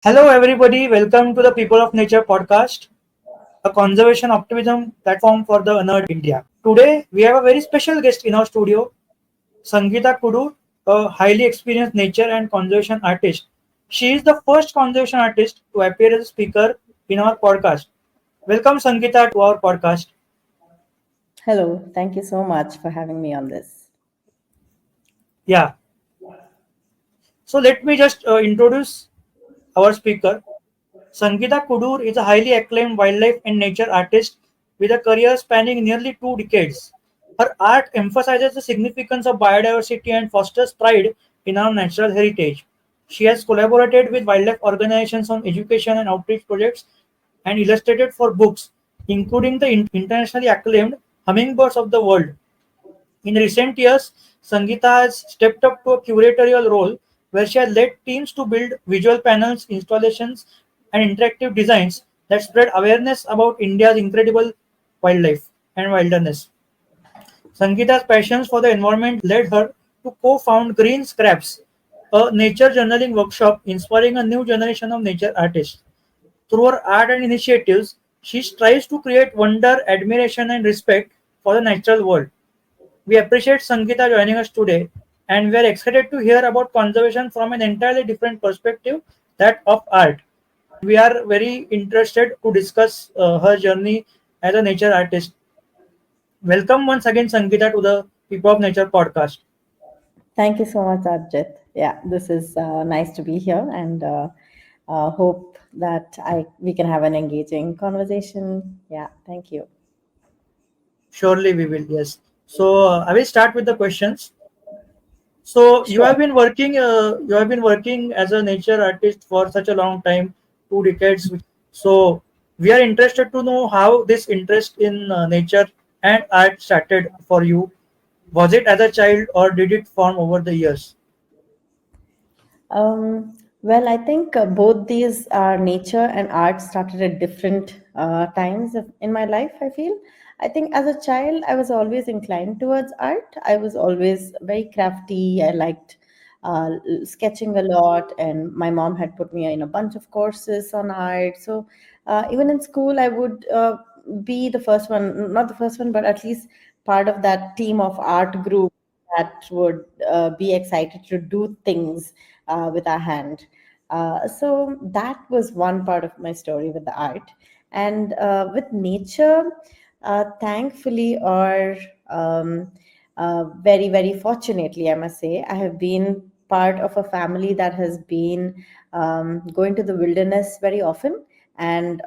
Hello, everybody. Welcome to the People of Nature podcast, a conservation optimism platform for the unearthed India. Today, we have a very special guest in our studio, Sangeetha Kadur, a highly experienced nature and conservation artist. She is the first conservation artist to appear as a speaker in our podcast. Welcome, Sangeetha, to our podcast. Hello, thank you so much for having me on this. Yeah. So let me just introduce our speaker. Sangeetha Kudur is a highly acclaimed wildlife and nature artist with a career spanning nearly 2 decades. Her art emphasizes the significance of biodiversity and fosters pride in our natural heritage. She has collaborated with wildlife organizations on education and outreach projects and illustrated for books, including the internationally acclaimed Hummingbirds of the World. In recent years, Sangeetha has stepped up to a curatorial role where she has led teams to build visual panels, installations, and interactive designs that spread awareness about India's incredible wildlife and wilderness. Sangeeta's passions for the environment led her to co-found Green Scraps, a nature journaling workshop inspiring a new generation of nature artists. Through her art and initiatives, she strives to create wonder, admiration, and respect for the natural world. We appreciate Sangeeta joining us today, and we are excited to hear about conservation from an entirely different perspective, that of art. We are very interested to discuss her journey as a nature artist. Welcome once again, Sangeeta, to the People of Nature podcast. Thank you so much, Arjit. Yeah, this is nice to be here, and hope that I we can have an engaging conversation. Yeah, thank you. Surely we will, yes. So I will start with the questions. So Sure. you have been working as a nature artist for such a long time, 2 decades. So we are interested to know how this interest in nature and art started for you. Was it as a child or did it form over the years? Well, I think both these nature and art started at different times in my life. I feel. I think as a child, I was always inclined towards art. I was always very crafty. I liked sketching a lot, and my mom had put me in a bunch of courses on art. So even in school, I would be the first one, not the first one, but at least part of that team of art group that would be excited to do things with our hand. So that was one part of my story with the art. And with nature, thankfully, or very, very fortunately, I must say, I have been part of a family that has been going to the wilderness very often. And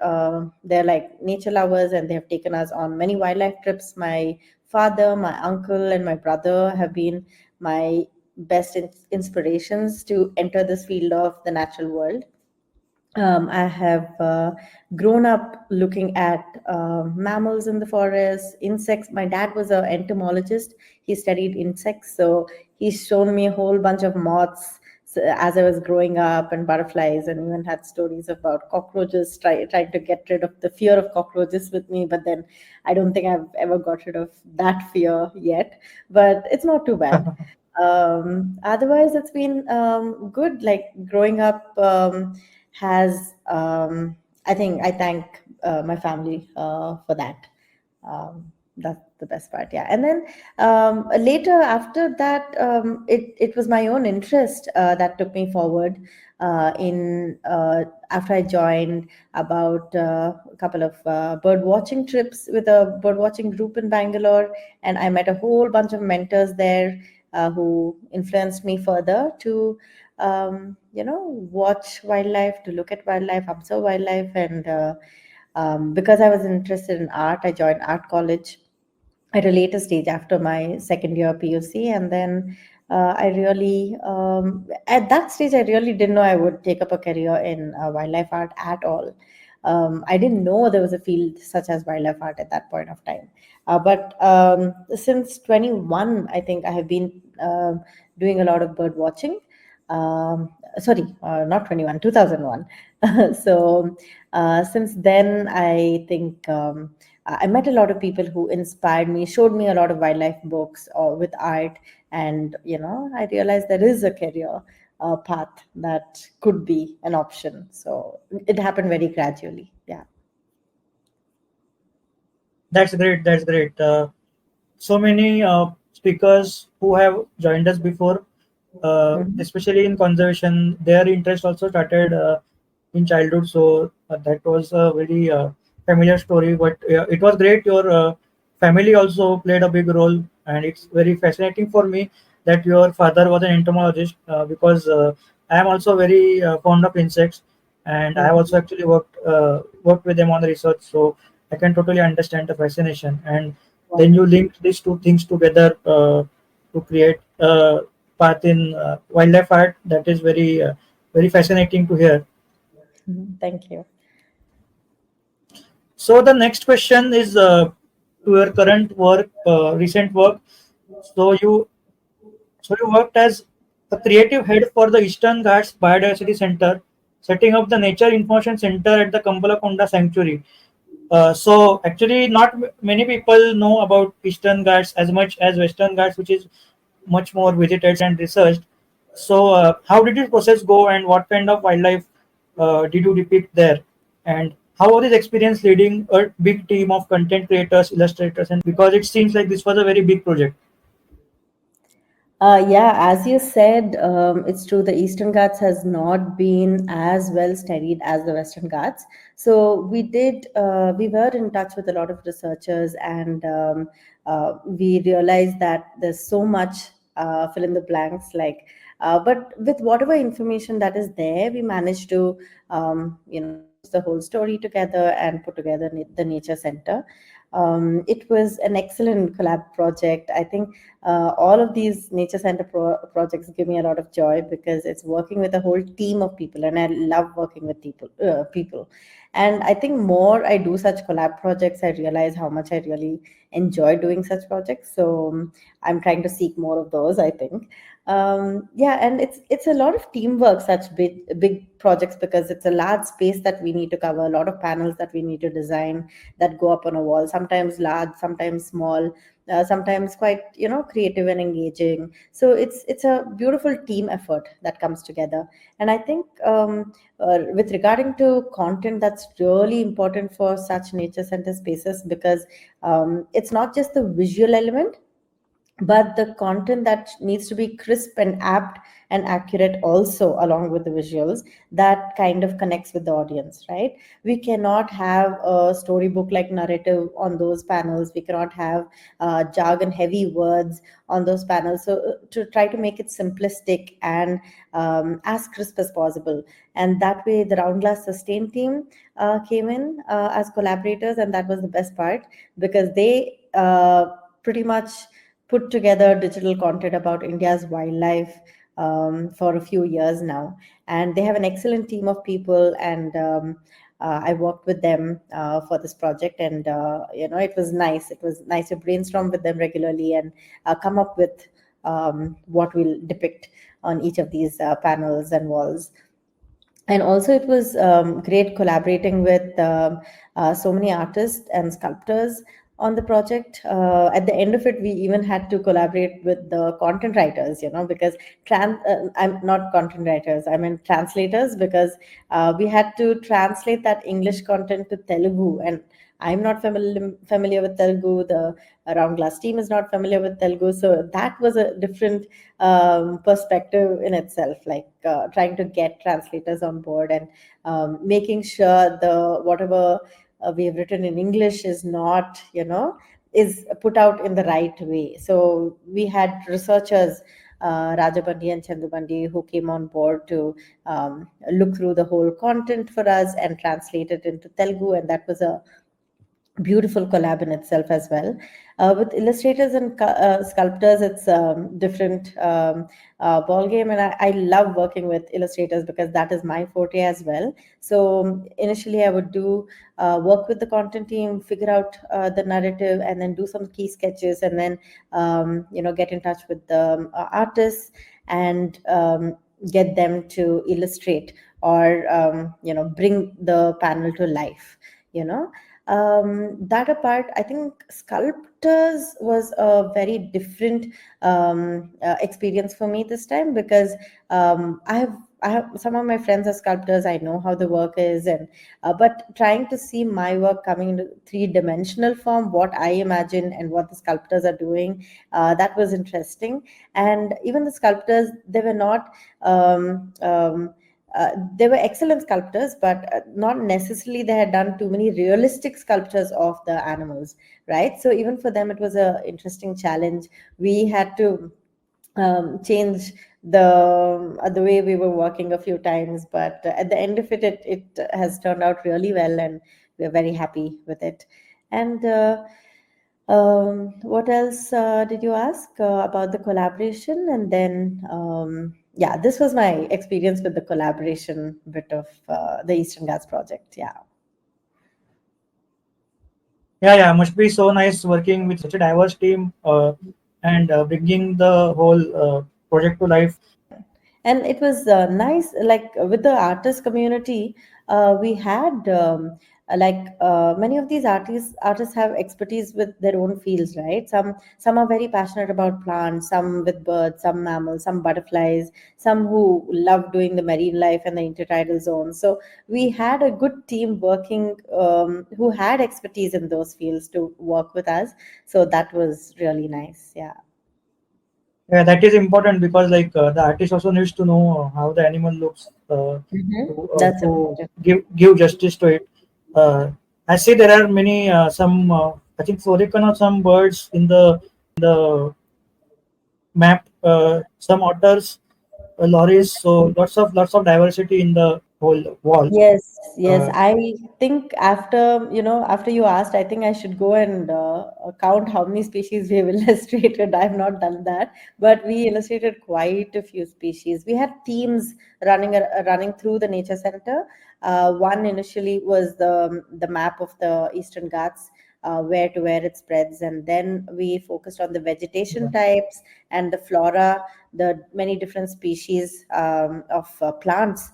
they're like nature lovers, and they have taken us on many wildlife trips. My father, my uncle, and my brother have been my best inspirations to enter this field of the natural world. I have grown up looking at mammals in the forest, insects. My dad was an entomologist. He studied insects, so he's shown me a whole bunch of moths as I was growing up, and butterflies, and even had stories about cockroaches, trying to get rid of the fear of cockroaches with me. But then I don't think I've ever got rid of that fear yet, but it's not too bad. Otherwise, it's been good. Like growing up has, I think I thank my family for that. That's the best part, yeah. And then later, after that, it was my own interest that took me forward. In After I joined about a couple of bird watching trips with a bird watching group in Bangalore, and I met a whole bunch of mentors there who influenced me further to watch wildlife, to look at wildlife, observe wildlife. And because I was interested in art, I joined art college at a later stage after my second year PUC. And then I really, at that stage, I really didn't know I would take up a career in wildlife art at all. I didn't know there was a field such as wildlife art at that point of time. But since 21, I think I have been doing a lot of bird watching. Sorry, not 21, 2001. So since then, I think I met a lot of people who inspired me, showed me a lot of wildlife books or with art. And, I realized there is a career path that could be an option. So it happened very gradually. Yeah. That's great. That's great. So many speakers who have joined us before, Mhm. especially in conservation, their interest also started in childhood. So that was a very familiar story. But it was great. Your family also played a big role, and it's very fascinating for me that your father was an entomologist because I am also very fond of insects, and I have Mhm. also actually worked with them on the research. So I can totally understand the fascination. And then you Wonderful. link these two things together to create a path in wildlife art. That is very fascinating to hear. Mhm. Thank you. So the next question is to your current work, recent work. So you worked as a creative head for the Eastern Ghats Biodiversity Center, setting up the Nature Information Center at the Kambalakonda Sanctuary. So actually, not many people know about Eastern Ghats as much as Western Ghats, which is much more visited and researched. So, how did this process go, and what kind of wildlife did you depict there? And how was this experience leading a big team of content creators, illustrators, and because it seems like this was a very big project. Yeah, as you said, it's true. The Eastern Ghats has not been as well studied as the Western Ghats. So we were in touch with a lot of researchers, and we realized that there's so much fill in the blanks. But with whatever information that is there, we managed to, stitch the whole story together and put together the Nature Center. It was an excellent collab project. I think all of these nature center projects give me a lot of joy because it's working with a whole team of people, and I love working with people. And I think more I do such collab projects, I realize how much I really enjoy doing such projects. So I'm trying to seek more of those, I think. Yeah, and it's a lot of teamwork, such big projects, because it's a large space that we need to cover, a lot of panels that we need to design that go up on a wall, sometimes large, sometimes small, sometimes quite creative and engaging. So it's a beautiful team effort that comes together. And I think with regarding to content, that's really important for such nature center spaces, because it's not just the visual element, but the content that needs to be crisp and apt and accurate also, along with the visuals, that kind of connects with the audience, right? We cannot have a storybook like narrative on those panels. We cannot have jargon heavy words on those panels. So to try to make it simplistic and as crisp as possible. And that way the Round Glass Sustain team came in as collaborators, and that was the best part, because they pretty much put together digital content about India's wildlife for a few years now. And they have an excellent team of people, and I worked with them for this project, and it was nice. It was nice to brainstorm with them regularly and come up with what we'll depict on each of these panels and walls. And also it was great collaborating with so many artists and sculptors on the project. At the end of it, we even had to collaborate with the content writers, because I'm not content writers, I mean translators, because we had to translate that English content to Telugu, and I'm not familiar with Telugu. The Round Glass team is not familiar with Telugu, so that was a different perspective in itself, like trying to get translators on board, and making sure the whatever we have written in English is not, is put out in the right way. So we had researchers, Rajabandi and Chandubandi, who came on board to look through the whole content for us and translate it into Telugu, and that was a beautiful collab in itself as well. With illustrators and sculptors, it's different ball game, and I love working with illustrators because that is my forte as well. So initially, I would do work with the content team, figure out the narrative, and then do some key sketches, and then get in touch with the artists and get them to illustrate or bring the panel to life. You know That apart, I think sculptors was a very different experience for me this time, because I have some of my friends are sculptors. I know how the work is, and but trying to see my work coming into three-dimensional form, what I imagine and what the sculptors are doing, that was interesting. And even the sculptors, they were not. Um, um, they were excellent sculptors, but not necessarily they had done too many realistic sculptures of the animals, right? So even for them, it was a interesting challenge. We had to change the way we were working a few times, but at the end of it, it has turned out really well, and we're very happy with it. And what else did you ask about the collaboration? And then, yeah, this was my experience with the collaboration bit of the Eastern Ghats project. Yeah. Yeah, yeah, must be so nice working with such a diverse team and bringing the whole project to life. And it was nice, like with the artist community, we had many of these artists have expertise with their own fields, right? Some are very passionate about plants, some with birds, some mammals, some butterflies, some who love doing the marine life and the intertidal zone. So we had a good team working, who had expertise in those fields to work with us. So that was really nice. Yeah. Yeah, that is important because like the artist also needs to know how the animal looks That's to important. give justice to it. Uh, I see there are many some I think Florican or some birds in the map. Some otters, lorries. So lots of diversity in the whole wall. Yes, yes. Uh, I think after, after you asked, I think I should go and count how many species we have illustrated. I've not done that, but we illustrated quite a few species. We had themes running through the nature center. One initially was the map of the Eastern Ghats, where to where it spreads, and then we focused on the vegetation types and the flora, the many different species of plants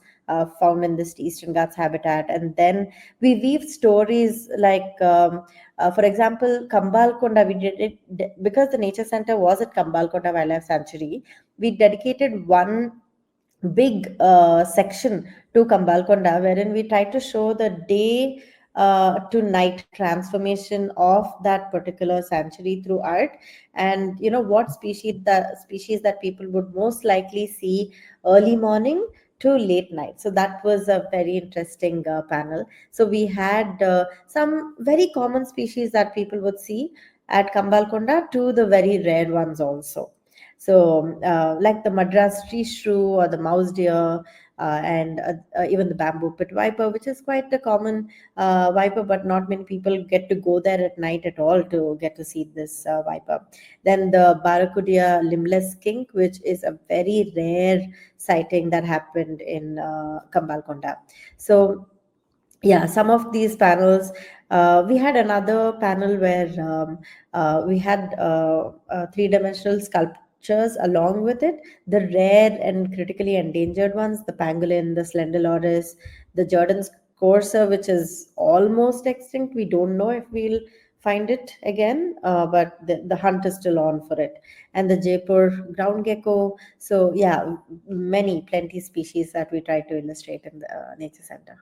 found in this Eastern Ghats habitat. And then we weave stories like, for example, Kambalkonda. We did it because the nature center was at Kambalkonda Wildlife Sanctuary. We dedicated one big section to Kambalkonda, wherein we try to show the day to night transformation of that particular sanctuary through art, and what species that people would most likely see early morning to late night. So that was a very interesting panel. So we had some very common species that people would see at Kambalkonda to the very rare ones also. So, like the Madras tree shrew or the mouse deer, and even the bamboo pit viper, which is quite a common viper, but not many people get to go there at night at all to get to see this viper. Then the Barracuda limbless skink, which is a very rare sighting that happened in Kambalkonda. So, yeah, some of these panels, we had another panel where we had three-dimensional sculptures along with it, the rare and critically endangered ones, the pangolin, the slender loris, the Jordan's courser, which is almost extinct. We don't know if we'll find it again, but the hunt is still on for it. And the Jaipur ground gecko. So yeah, plenty species that we try to illustrate in the nature center.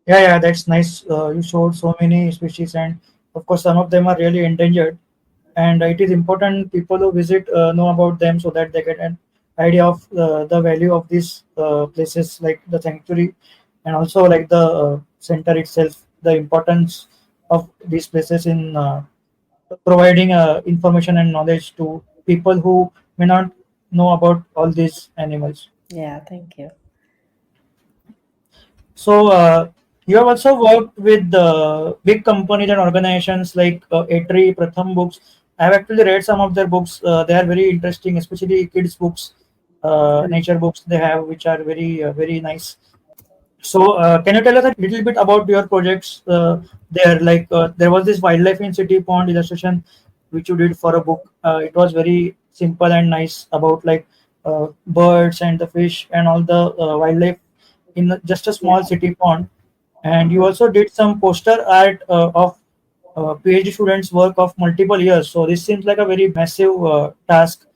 Yeah, yeah, that's nice. You showed so many species, and of course, some of them are really endangered. And it is important people who visit know about them so that they get an idea of the value of these places, like the sanctuary, and also like the center itself, the importance of these places in providing information and knowledge to people who may not know about all these animals. Yeah, thank you. So you have also worked with big companies and organizations like Atri, Pratham Books. I have actually read some of their books. They are very interesting, especially kids' books, nature books they have, which are very nice. So can you tell us a little bit about your projects there? Like there was this wildlife in city pond illustration which you did for a book. It was very simple and nice about like birds and the fish and all the wildlife in just a Yeah. small city pond, And you Mhm. also did some poster art of PhD students' work of multiple years. So this seems like a very massive task.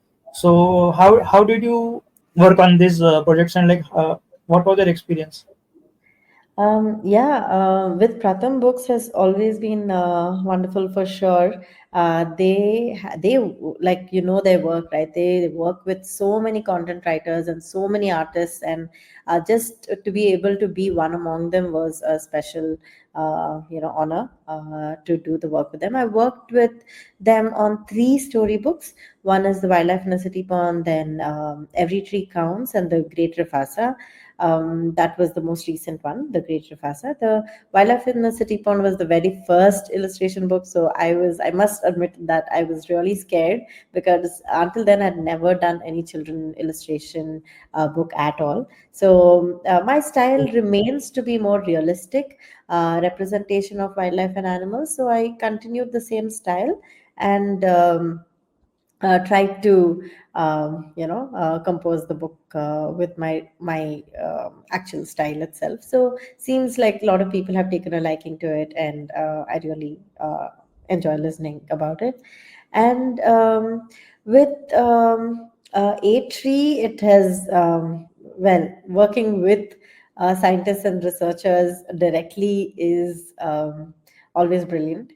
So how did you work on these projects, and like what was your experience? Yeah, with Pratham Books has always been wonderful for sure. Like their work, right? They work with so many content writers and so many artists, and just to be able to be one among them was a special honor to do the work with them. I worked with them on three storybooks. One is The Wildlife in a City Pond, then Every Tree Counts, and The Great Rafasa. That was the most recent one, The Great Rafasa. The Wildlife in the City Pond was the very first illustration book. So I must admit that I was really scared because until then I'd never done any children illustration book at all. So my style remains to be more realistic representation of wildlife and animals. So I continued the same style and tried to compose the book with my actual style itself. So seems like a lot of people have taken a liking to it, and I really enjoy listening about it. And with Atri, it has working with scientists and researchers directly is always brilliant.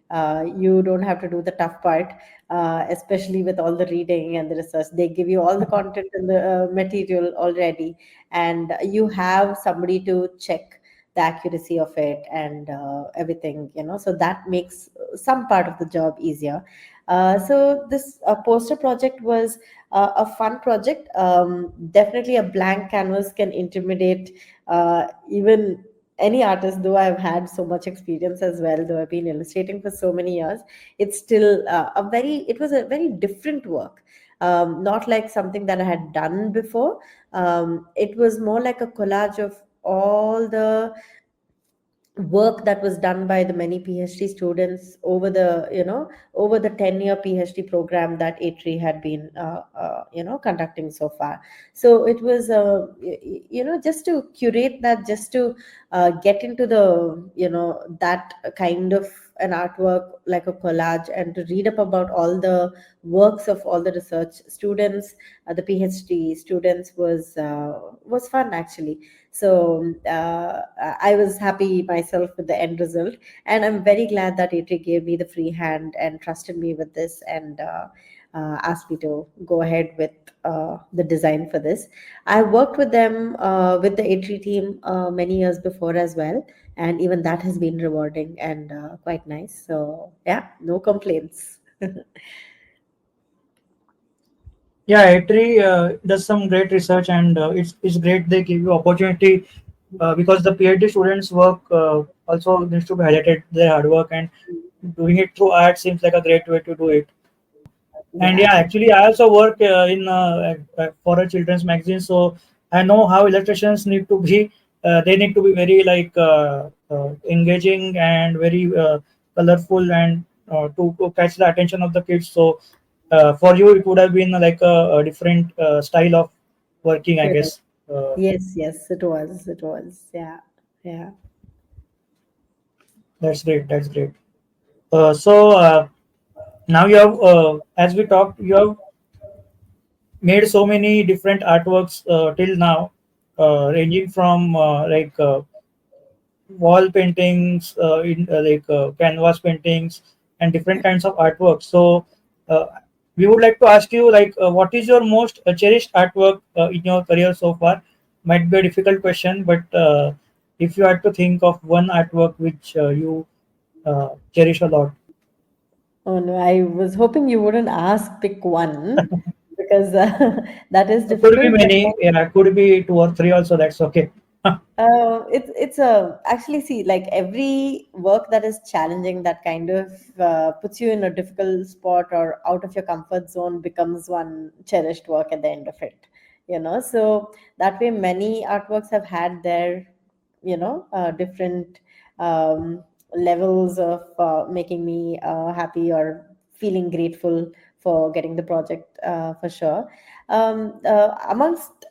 You don't have to do the tough part, especially with all the reading and the research. They give you all the content and the material already, and you have somebody to check the accuracy of it and everything, so that makes some part of the job easier. So this poster project was a fun project. Definitely a blank canvas can intimidate even any artist, though I've had so much experience as well, though I've been illustrating for so many years. It's still it was a very different work. Not like something that I had done before. It was more like a collage of all the work that was done by the many PhD students over the 10-year PhD program that Atri had been conducting so far. So it was just to curate that, just to get into the that kind of an artwork like a collage, and to read up about all the works of all the research students, the PhD students was fun actually. So I was happy myself with the end result, and I'm very glad that Atri gave me the free hand and trusted me with this, and asked me to go ahead with the design for this. I worked with them with the Atri team many years before as well, and even that has been rewarding and quite nice. So yeah, no complaints. Yeah, Atri does some great research, and it's great they give you opportunity because the PhD students' work also needs to be highlighted their hard work, and doing it through art seems like a great way to do it. And Yeah. yeah, actually, I also work in for a children's magazine, so I know how illustrations need to be. They need to be very like engaging and very colorful, and to catch the attention of the kids. So for you, it would have been like a different style of working, I Correct. guess. Uh, Yes, yes, it was. It was. Yeah. Yeah. that's great. That's great. So now you have, as we talked, you have made so many different artworks till now, ranging from wall paintings, canvas paintings, and different kinds of artworks. So, uh, we would like to ask you, like, what is your most cherished artwork in your career so far? Might be a difficult question, but if you had to think of one artwork which you cherish a lot, Oh no, I was hoping you wouldn't ask pick one because that is could be difficult. But many, yeah, could be two or three also. That's okay. it's a actually see, like every work that is challenging, that kind of puts you in a difficult spot or out of your comfort zone, becomes one cherished work at the end of it. So that way, many artworks have had their different um, levels of making me happy or feeling grateful for getting the project for sure. Amongst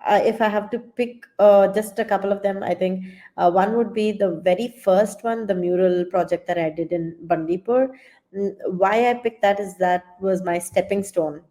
if I have to pick just a couple of them, I think one would be the very first one, the mural project that I did in Bandipur. Why I picked that is that was my stepping stone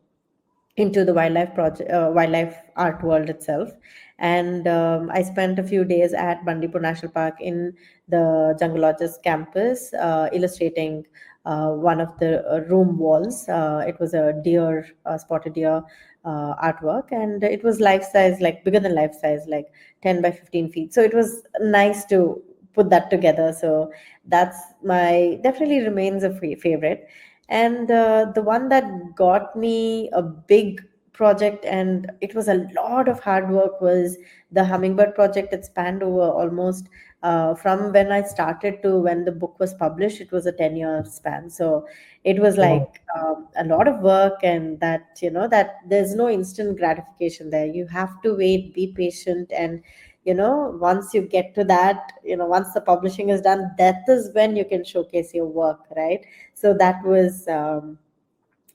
into the wildlife project, wildlife art world itself. And I spent a few days at Bandipur National Park in the Jungleologist campus, illustrating one of the room walls. It was a deer, spotted deer artwork, and it was life size, like bigger than life size, like 10 by 15 feet. So it was nice to put that together. So that's my definitely remains a favorite. And the one that got me a big project, and it was a lot of hard work, was the hummingbird project. It spanned over almost from when I started to when the book was published. It was a 10-year span. So it was Oh, like a lot of work, and that, that there's no instant gratification there. You have to wait, be patient, and once you get to that, once the publishing is done, that is when you can showcase your work, right? So that was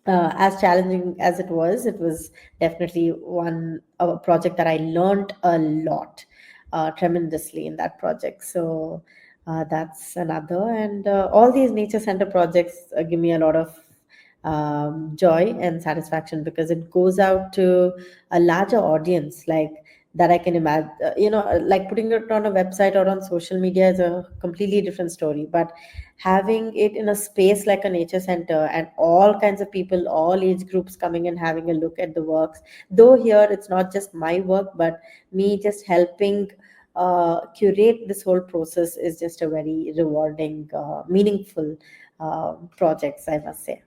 as challenging as it was definitely one a project that I learned a lot, tremendously in that project. So that's another. And all these nature center projects give me a lot of joy and satisfaction, because it goes out to a larger audience, like that I can imagine. Like putting it on a website or on social media is a completely different story, but having it in a space like a nature center, and all kinds of people, all age groups coming and having a look at the works. Though here it's not just my work, but me just helping curate this whole process is just a very rewarding, meaningful projects, I must say.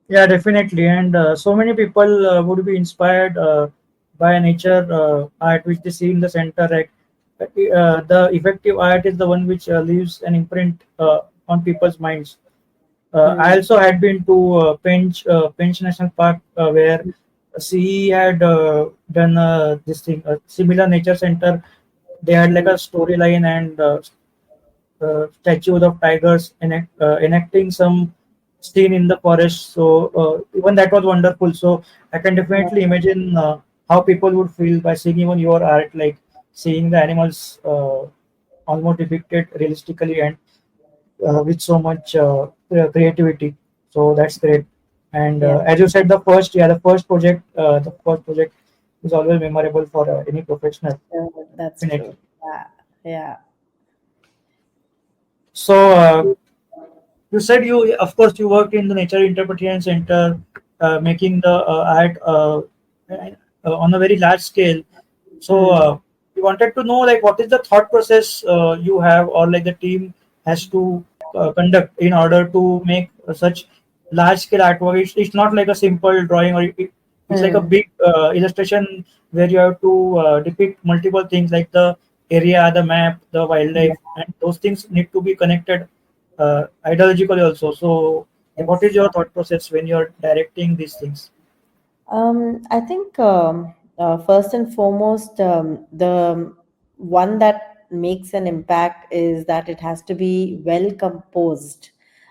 yeah, definitely. And so many people would be inspired by nature art which they see in the center. Like the effective art is the one which leaves an imprint on people's minds. I Hmm. also had been to Pench National Park, where CE had done this thing, a similar nature center. They had like a storyline and statues of tigers enacting some scene in the forest. So even that was wonderful. So I can definitely imagine how people would feel by seeing even your art, like seeing the animals almost depicted realistically and with so much creativity. So that's great. And Yeah, as you said, the first project is always memorable for any professional. that's true. Definitely. Yeah, yeah. So you said you, of course, you worked in the Nature Interpretation Center, making the art on a very large scale. So Hmm. we wanted to know, like, what is the thought process you have, or like the team has to conduct in order to make such large scale artwork. It's not like a simple drawing, or it's like a Hmm. big illustration where you have to depict multiple things like the area, the map, the Yeah. wildlife, and those things need to be connected ideologically also. So, like, what is Yes. your thought process when you're directing these things? I think first and foremost, the one that makes an impact is that it has to be well composed,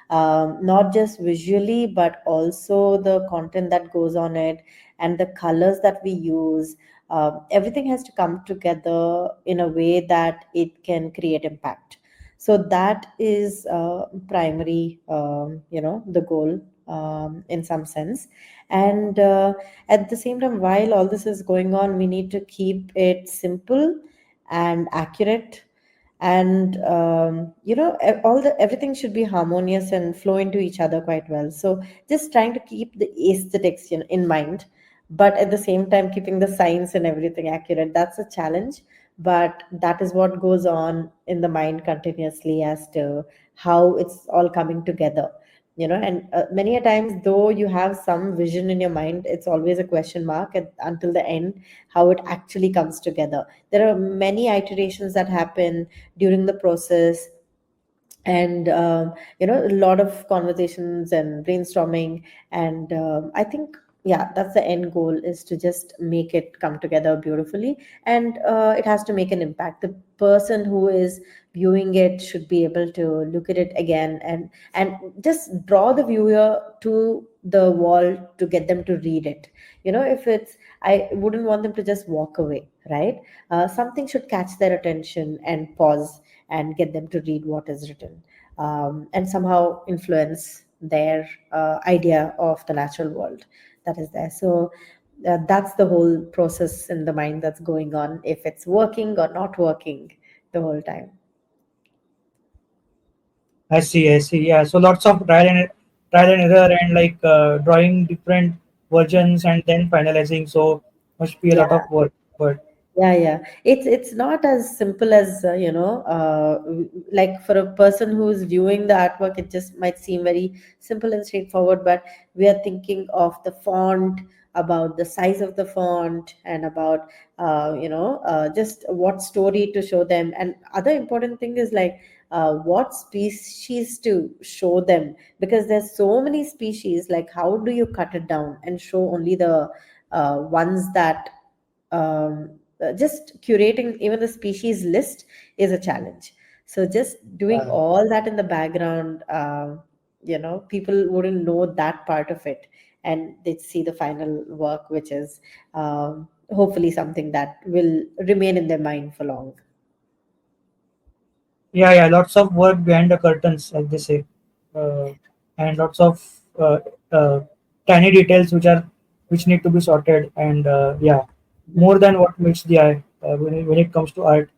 not just visually, but also the content that goes on it, and the colors that we use. Everything has to come together in a way that it can create impact. So that is primary, the goal, in some sense. And at the same time, while all this is going on, we need to keep it simple and accurate. And all the everything should be harmonious and flow into each other quite well. So just trying to keep the aesthetics, in mind, but at the same time keeping the science and everything accurate. That's a challenge, but that is what goes on in the mind continuously as to how it's all coming together. And many a times, though you have some vision in your mind, it's always a question mark until the end, how it actually comes together. There are many iterations that happen during the process, and a lot of conversations and brainstorming. And I think, yeah, that's the end goal, is to just make it come together beautifully. And it has to make an impact. The person who is viewing it should be able to look at it again, and just draw the viewer to the wall to get them to read it. If it's, I wouldn't want them to just walk away, right? Something should catch their attention and pause and get them to read what is written, and somehow influence their idea of the natural world that is there. So that's the whole process in the mind that's going on, if it's working or not working the whole time. I see, I see. Yeah, so lots of trial and error, and like drawing different versions and then finalizing. So must be a lot Yeah. of work. But Yeah. It's not as simple as like for a person who's viewing the artwork, it just might seem very simple and straightforward. But we are thinking of the font, about the size of the font, and about just what story to show them. And other important thing is like what species to show them, because there's so many species. Like how do you cut it down and show only the ones that just curating even the species list is a challenge. So just doing all that in the background, people wouldn't know that part of it, and they'd see the final work, which is hopefully something that will remain in their mind for long. yeah, yeah, lots of work behind the curtains, as they say, uh, and lots of uh, uh, tiny details which need to be sorted, and yeah, more than what meets the eye when it comes to art.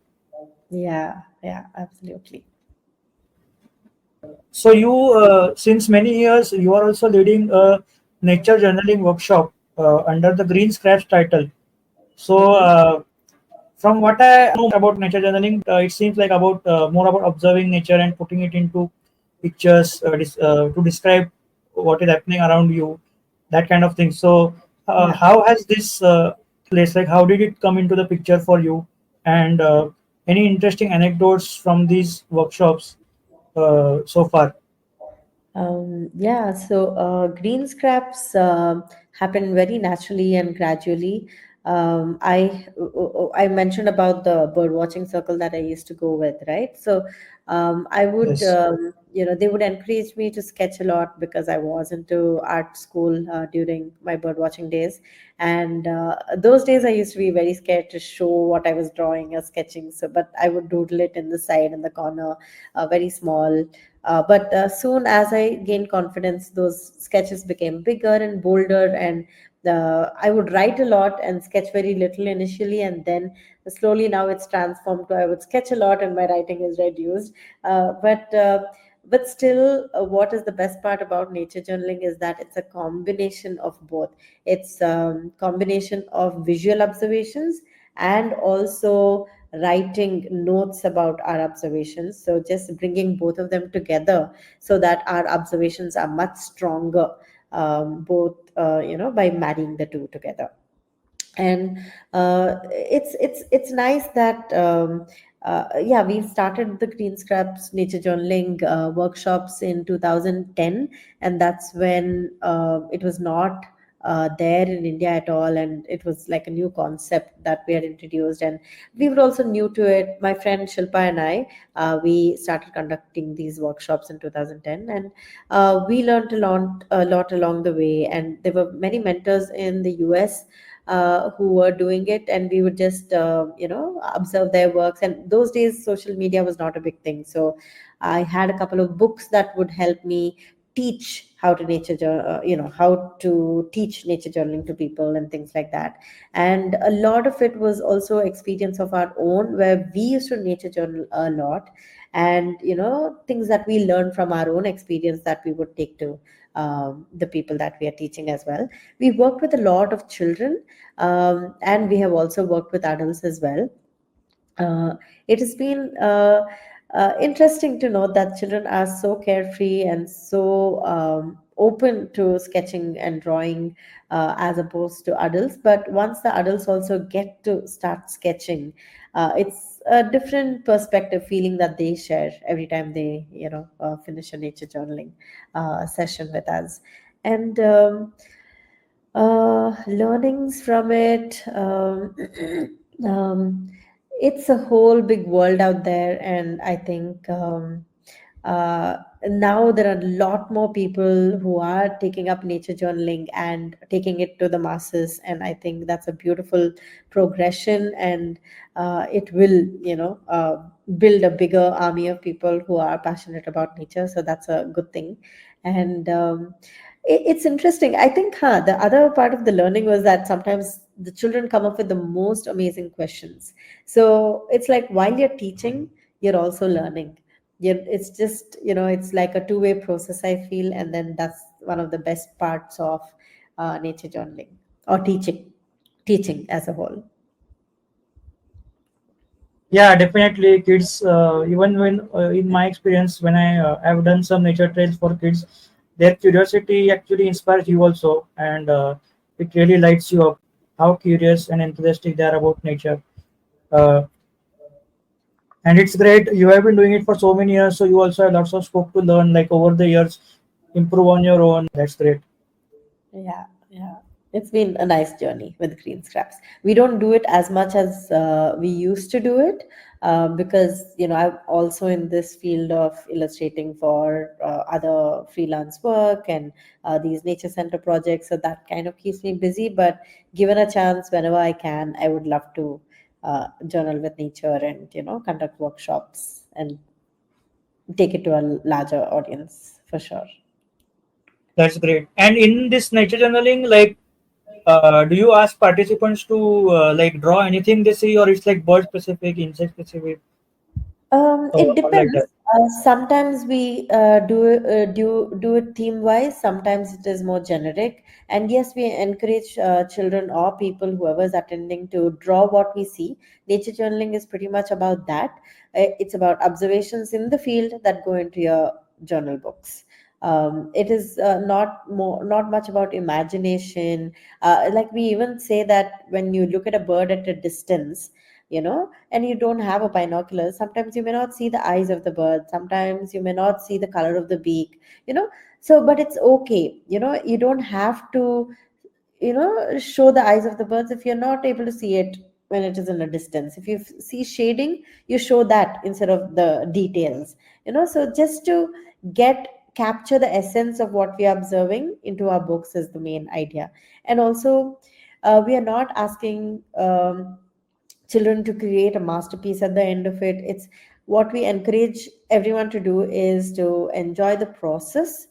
Yeah, absolutely. So you, since many years, you are also leading a nature journaling workshop under the Green Scraps title. So, Mm-hmm. from what I know about nature journaling, it seems like about more about observing nature and putting it into pictures to describe what is happening around you, that kind of thing. So, Yeah. how has this place, like, how did it come into the picture for you? And any interesting anecdotes from these workshops so far? Yeah, so green scraps happen very naturally and gradually. I mentioned about the bird watching circle that I used to go with, right? So I would, Yes. they would encourage me to sketch a lot because I was into art school during my bird watching days. And those days I used to be very scared to show what I was drawing or sketching. So, but I would doodle it in the side, in the corner, very small. But soon as I gained confidence, those sketches became bigger and bolder, and I would write a lot and sketch very little initially, and then slowly now it's transformed to I would sketch a lot and my writing is reduced. But still, what is the best part about nature journaling is that it's a combination of both. It's combination of visual observations and also writing notes about our observations. So just bringing both of them together so that our observations are much stronger, both by marrying the two together. And it's nice that yeah, we started the green scraps nature journaling workshops in 2010, and that's when it was not there in India at all, and it was like a new concept that we had introduced, and we were also new to it. My friend Shilpa and I, we started conducting these workshops in 2010, and we learned a lot along the way, and there were many mentors in the US who were doing it, and we would just observe their works. And those days social media was not a big thing, so I had a couple of books that would help me teach how to how to teach nature journaling to people and things like that. And a lot of it was also experience of our own, where we used to nature journal a lot, and things that we learned from our own experience that we would take to the people that we are teaching as well. We worked with a lot of children, and we have also worked with adults as well. It has been interesting to know that children are so carefree and so open to sketching and drawing as opposed to adults. But once the adults also get to start sketching, it's a different perspective feeling that they share every time they finish a nature journaling session with us. And learnings from it. Um, it's a whole big world out there, and I think Now there are a lot more people who are taking up nature journaling and taking it to the masses, and I think that's a beautiful progression, and it will, build a bigger army of people who are passionate about nature. So that's a good thing. And it's interesting. I think, the other part of the learning was that sometimes the children come up with the most amazing questions. So it's like while you're teaching, you're also learning. It's just, it's like a two-way process, I feel. And then that's one of the best parts of nature journaling or teaching as a whole. Yeah, definitely. Kids, even when in my experience, when I have done some nature trails for kids, their curiosity actually inspires you also, and it really lights you up. How curious and enthusiastic they are about nature. Uh, and it's great. You have been doing it for so many years, so you also have lots of scope to learn. Like over the years, improve on your own. That's great. Yeah, yeah. It's been a nice journey with green scraps. We don't do it as much as we used to do it, because, I'm also in this field of illustrating for other freelance work and these nature center projects. So that kind of keeps me busy. But given a chance, whenever I can, I would love to journal with nature and, conduct workshops and take it to a larger audience for sure. That's great. And in this nature journaling, like, do you ask participants to like draw anything they see, or it's like bird specific, insect specific, It or like that? depends. Sometimes we do it theme wise. Sometimes it is more generic. And yes, we encourage children or people, whoever is attending, to draw what we see. Nature journaling is pretty much about that. It's about observations in the field that go into your journal books. It is not much about imagination. Like we even say that when you look at a bird at a distance, and you don't have a binocular, sometimes you may not see the eyes of the bird, sometimes you may not see the color of the beak, you know so but it's okay. You don't have to, show the eyes of the birds if you're not able to see it when it is in a distance. If you see shading, you show that instead of the details. So just to get capture the essence of what we are observing into our books is the main idea. And also, we are not asking children to create a masterpiece at the end of it. It's what we encourage everyone to do is to enjoy the process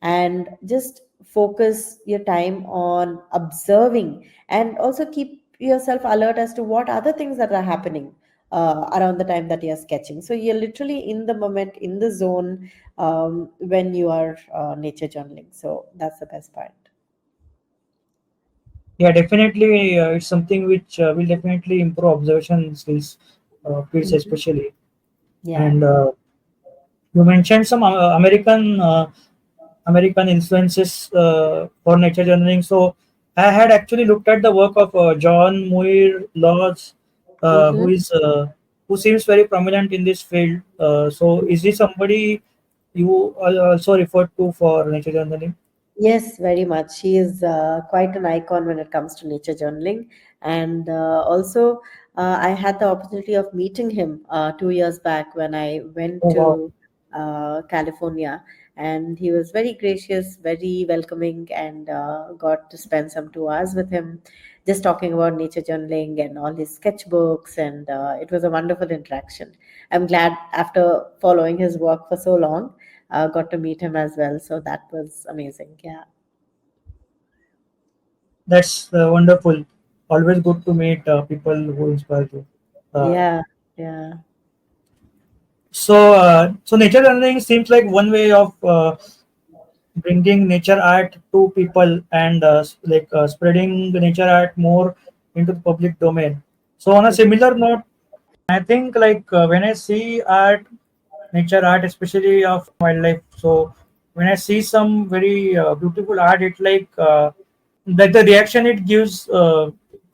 and just focus your time on observing, and also keep yourself alert as to what other things that are happening around the time that you're sketching. So you're literally in the moment, in the zone, when you are nature journaling. So that's the best part. Yeah, definitely. It's something which will definitely improve observation skills, kids Mhm. especially. Yeah. And you mentioned some American influences for nature journaling. So I had actually looked at the work of John Muir Laws, Mm-hmm. who seems very prominent in this field. So is he somebody you also referred to for nature journaling? Yes, very much. She is quite an icon when it comes to nature journaling. And also, I had the opportunity of meeting him 2 years back when I went Oh wow, to California. And he was very gracious, very welcoming, and got to spend some 2 hours with him, just talking about nature journaling and all his sketchbooks. And it was a wonderful interaction. I'm glad after following his work for so long, got to meet him as well. So that was amazing. Yeah. that's wonderful. Always good to meet people who inspire you. Uh, Yeah. Yeah. so nature journaling seems like one way of bringing nature art to people and spreading the nature art more into the public domain. So on a similar note, I think when I see art, nature art, especially of wildlife. So when I see some very beautiful art, it like the reaction it gives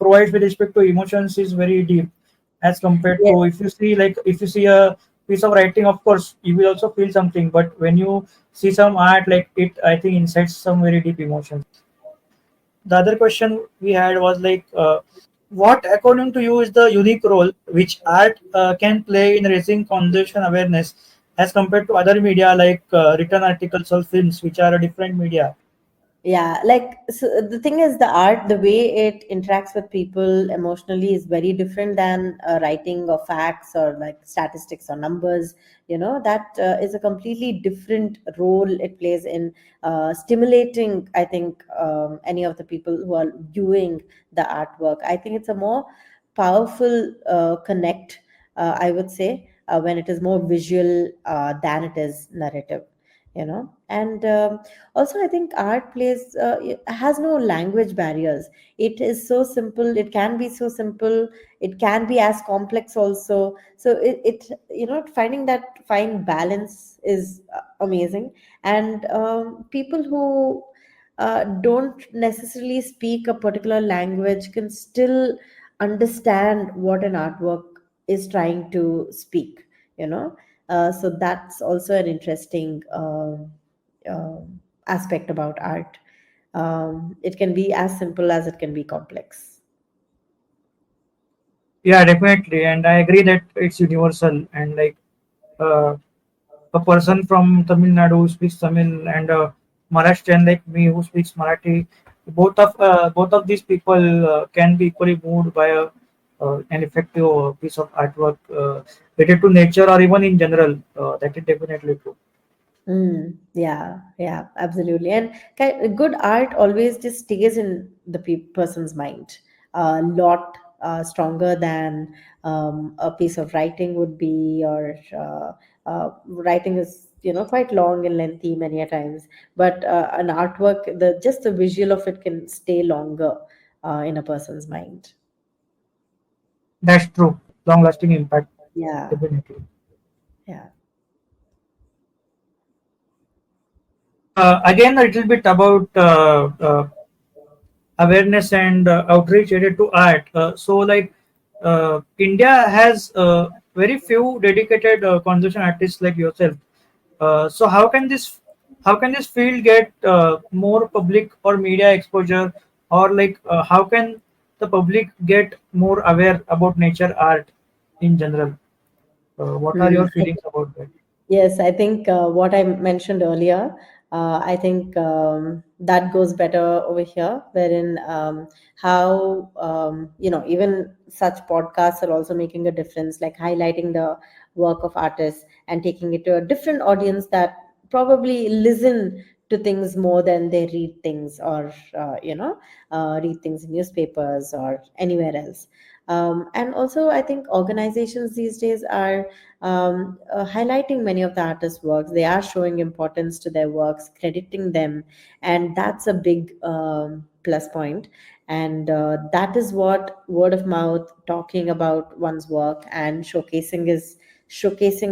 provides with respect to emotions is very deep as compared Yeah. to if you see a piece of writing, of course you will also feel something. But when you see some art, like it, I think incites some very deep emotions. The other question we had was what, according to you, is the unique role which art can play in raising conservation awareness, as compared to other media like written articles or films, which are a different media. Yeah, like, so the thing is, the art, the way it interacts with people emotionally is very different than writing or facts or like statistics or numbers. That is a completely different role it plays in stimulating, I think, any of the people who are viewing the artwork. I think it's a more powerful connect, I would say, when it is more visual than it is narrative. And also, I think art plays it has no language barriers. It is so simple. It can be so simple. It can be as complex also. So finding that fine balance is amazing. And people who don't necessarily speak a particular language can still understand what an artwork is trying to speak. You know, so that's also an interesting aspect about art. It can be as simple as it can be complex. Yeah, definitely, and I agree that it's universal. And like uh, a person from Tamil Nadu who speaks Tamil and a Maharashtrian like me who speaks Marathi, both of these people can be equally moved by an effective piece of artwork related to nature or even in general. That is definitely true. Yeah, yeah, absolutely. And good art always just stays in the person's mind a lot stronger than a piece of writing would be, or writing is, quite long and lengthy many a times. But an artwork, just the visual of it can stay longer in a person's mind. That's true. Long-lasting impact, Yeah, definitely. yeah, Again, a little bit about awareness and outreach related to art. India has very few dedicated conservation artists like yourself. So how can this field get more public or media exposure, or how can the public get more aware about nature art in general? What are Hmm. your feelings about that? Yes, I think what I mentioned earlier, I think that goes better over here, wherein how, even such podcasts are also making a difference, like highlighting the work of artists and taking it to a different audience that probably listen to things more than they read things, or, read things in newspapers or anywhere else. And also, I think organizations these days are highlighting many of the artists' works. They are showing importance to their works, crediting them, and that's a big plus point. And that is what word of mouth, talking about one's work and showcasing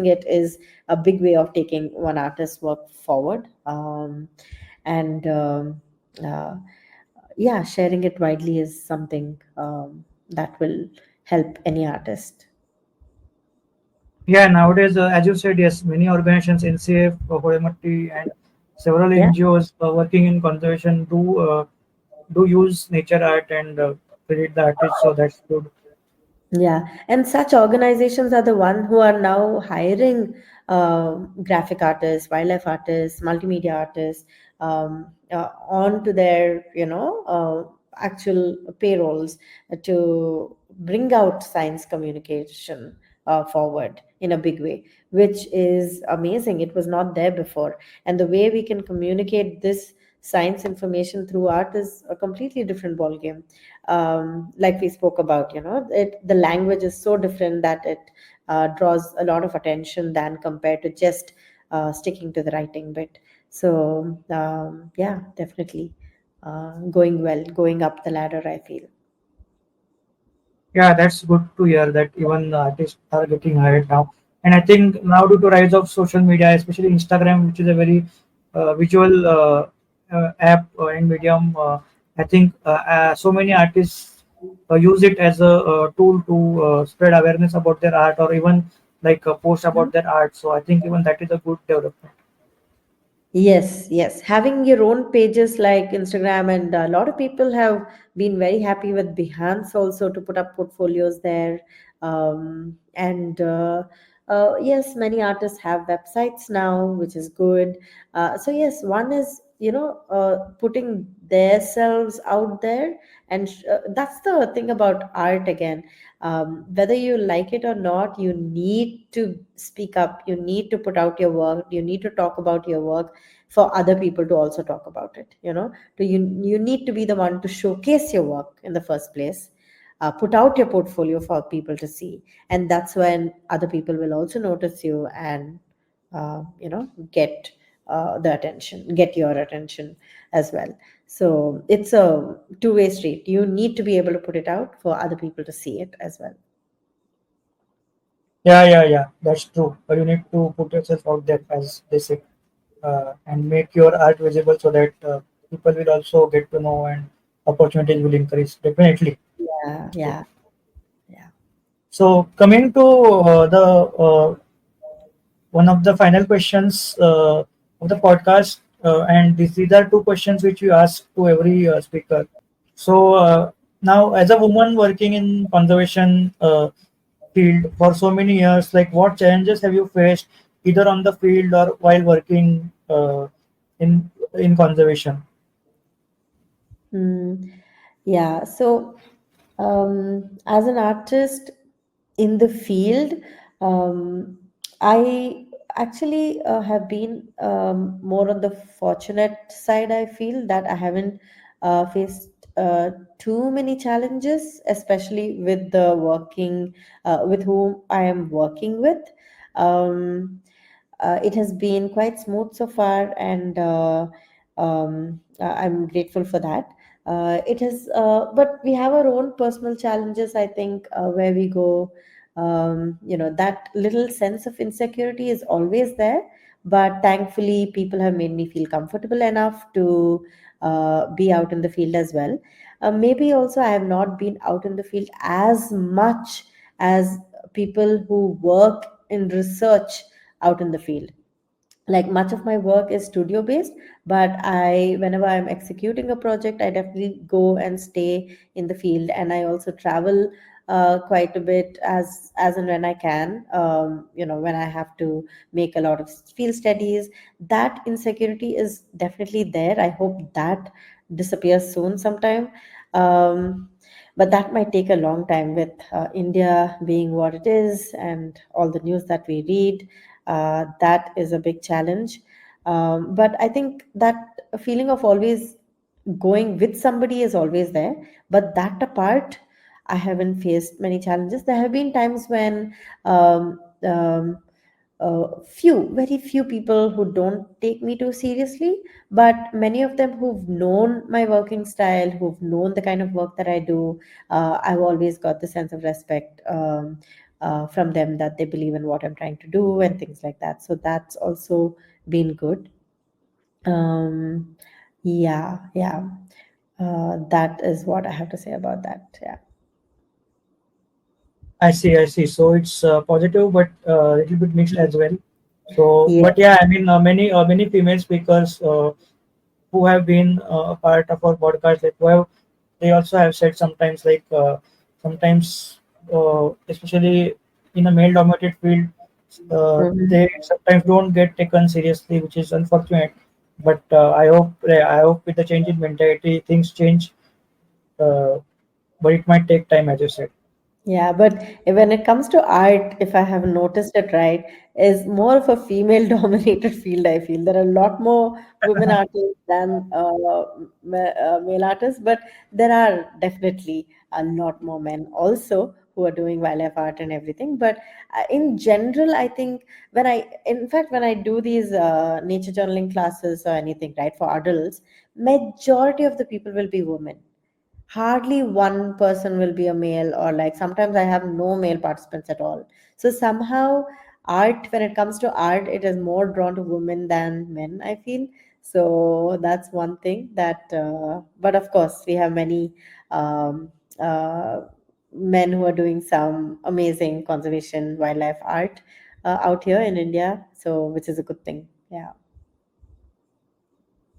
it is a big way of taking one artist's work forward. And uh, yeah, sharing it widely is something that will help any artist. Yeah, nowadays, as you said, yes, many organizations, NCF, Hodematti, and several Yeah. NGOs working in conservation do use nature art and credit the artists. So that's good. Yeah, and such organizations are the one who are now hiring graphic artists, wildlife artists, multimedia artists onto their, actual payrolls to bring out science communication forward in a big way, which is amazing. It was not there before, and the way we can communicate this science information through art is a completely different ballgame. Like we spoke about, the language is so different that it draws a lot of attention than compared to just sticking to the writing bit. So yeah, definitely going up the ladder, I feel. Yeah, that's good to hear that even the artists are getting hired now. And I think now due to rise of social media, especially Instagram, which is a very visual app and medium, I think so many artists use it as a tool to spread awareness about their art or even post about their art. So I think even that is a good development. Yes, yes. Having your own pages like Instagram, and a lot of people have been very happy with Behance also to put up portfolios there. And Yes, many artists have websites now, which is good. So yes, one is, putting themselves out there, and that's the thing about art again. Whether you like it or not, you need to speak up. You need to put out your work. You need to talk about your work for other people to also talk about it. You need to be the one to showcase your work in the first place. Put out your portfolio for people to see, and that's when other people will also notice you and get get your attention as well. So it's a two-way street. You need to be able to put it out for other people to see it as well. Yeah. That's true. But you need to put yourself out there, as they say, and make your art visible so that people will also get to know and opportunities will increase. Definitely. Yeah, So, yeah, yeah. so coming to the one of the final questions of the podcast, and these are two questions which we ask to every speaker. So now, as a woman working in conservation field for so many years, like what challenges have you faced either on the field or while working in conservation? Mm, yeah. So, as an artist in the field, um, I actually have been more on the fortunate side. I feel that I haven't faced too many challenges, especially with the working with whom I am working with. It has been quite smooth so far, and I'm grateful for that. But we have our own personal challenges, I think, where we go. That little sense of insecurity is always there, but thankfully, people have made me feel comfortable enough to be out in the field as well. Maybe also, I have not been out in the field as much as people who work in research out in the field. Like, much of my work is studio based, but I whenever I'm executing a project, I definitely go and stay in the field, and I also travel quite a bit as and when I can. When I have to make a lot of field studies, that insecurity is definitely there. I hope that disappears soon sometime. Um, but that might take a long time with India being what it is and all the news that we read. That is a big challenge. But I think that feeling of always going with somebody is always there. But that apart, I haven't faced many challenges. There have been times when um, um, very few people who don't take me too seriously, but many of them who've known my working style, who've known the kind of work that I do, I've always got the sense of respect from them, that they believe in what I'm trying to do and things like that. So that's also been good. Um, yeah. That is what I have to say about that. Yeah. I see. So it's positive, but a little bit mixed as well. So, Yeah. but yeah, I mean, many female speakers who have been a part of our podcast, like who have, they also have said sometimes, like sometimes, especially in a male-dominated field, Mhm. they sometimes don't get taken seriously, which is unfortunate. But I hope with the change in mentality, things change. Uh, but it might take time, as you said. Yeah, but when it comes to art, if I have noticed it right, is more of a female dominated field, I feel. There are a lot more women artists than male artists, but there are definitely a lot more men also who are doing wildlife art and everything. But in general, I think in fact, when I do these nature journaling classes or anything, right, for adults, majority of the people will be women. Hardly one person will be a male, or like sometimes I have no male participants at all. So somehow, art when it comes to art, it is more drawn to women than men, I feel. So that's one thing that but of course we have many um, uh, men who are doing some amazing conservation wildlife art out here in India, so which is a good thing. Yeah.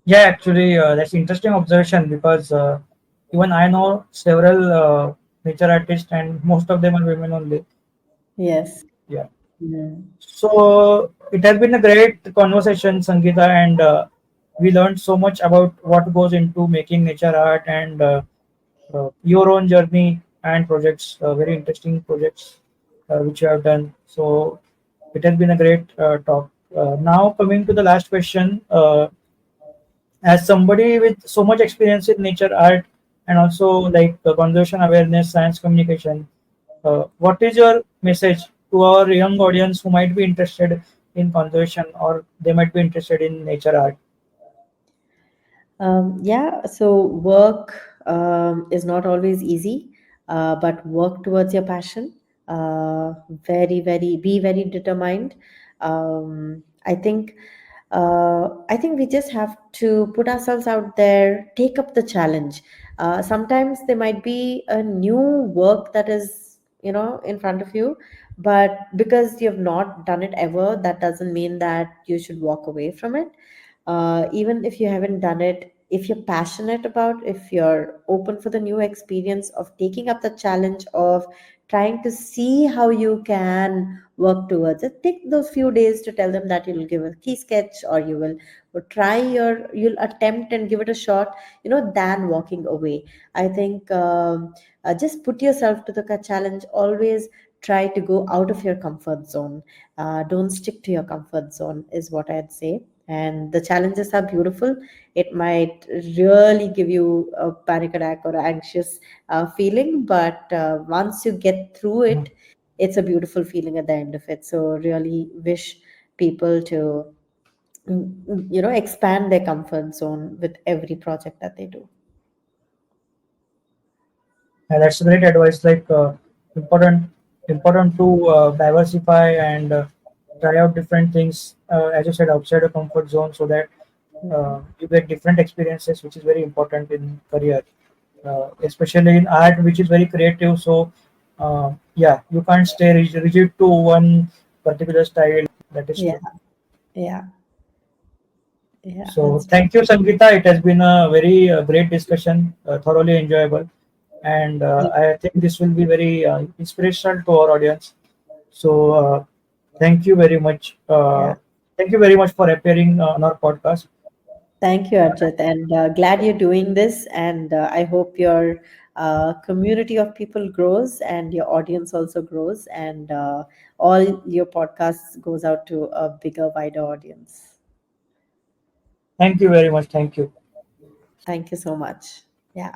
Yeah, actually, that's interesting observation because even I know several nature artists, and most of them are women only. Yes. Yeah. Mm. So it has been a great conversation, Sangeeta, and we learned so much about what goes into making nature art and your own journey and projects, very interesting projects which you have done. So it has been a great talk. Now coming to the last question, as somebody with so much experience in nature art and also like conservation awareness, science communication, what is your message to our young audience who might be interested in conservation or they might be interested in nature art? Yeah, so work is not always easy, but work towards your passion. Be very determined. I think, I think we just have to put ourselves out there, take up the challenge. Sometimes there might be a new work that is, in front of you, but because you have not done it ever, that doesn't mean that you should walk away from it. Even if you haven't done it, if you're passionate about, if you're open for the new experience of taking up the challenge of trying to see how you can work towards it, take those few days to tell them that you'll give a key sketch, or you'll attempt and give it a shot, than walking away. I think, just put yourself to the challenge. Always try to go out of your comfort zone. Don't stick to your comfort zone, is what I'd say. And the challenges are beautiful. It might really give you a panic attack or anxious feeling, but once you get through Mhm. it, it's a beautiful feeling at the end of it. So really wish people to, expand their comfort zone with every project that they do. And that's great advice. Like important, important to diversify and try out different things. As you said, outside a comfort zone, so that Mhm. you get different experiences, which is very important in career, especially in art, which is very creative. So, yeah, you can't stay rigid to one particular style. That is Yeah, true. yeah, yeah, So, that's true. thank you, Sangeeta. It has been a very great discussion, thoroughly enjoyable, and I think this will be very inspirational to our audience. So, thank you very much. Yeah. Thank you very much for appearing on our podcast. Thank you, Arjit, and glad you're doing this. And I hope your community of people grows and your audience also grows, and all your podcasts goes out to a bigger, wider audience. Thank you very much. Thank you. Thank you so much. Yeah.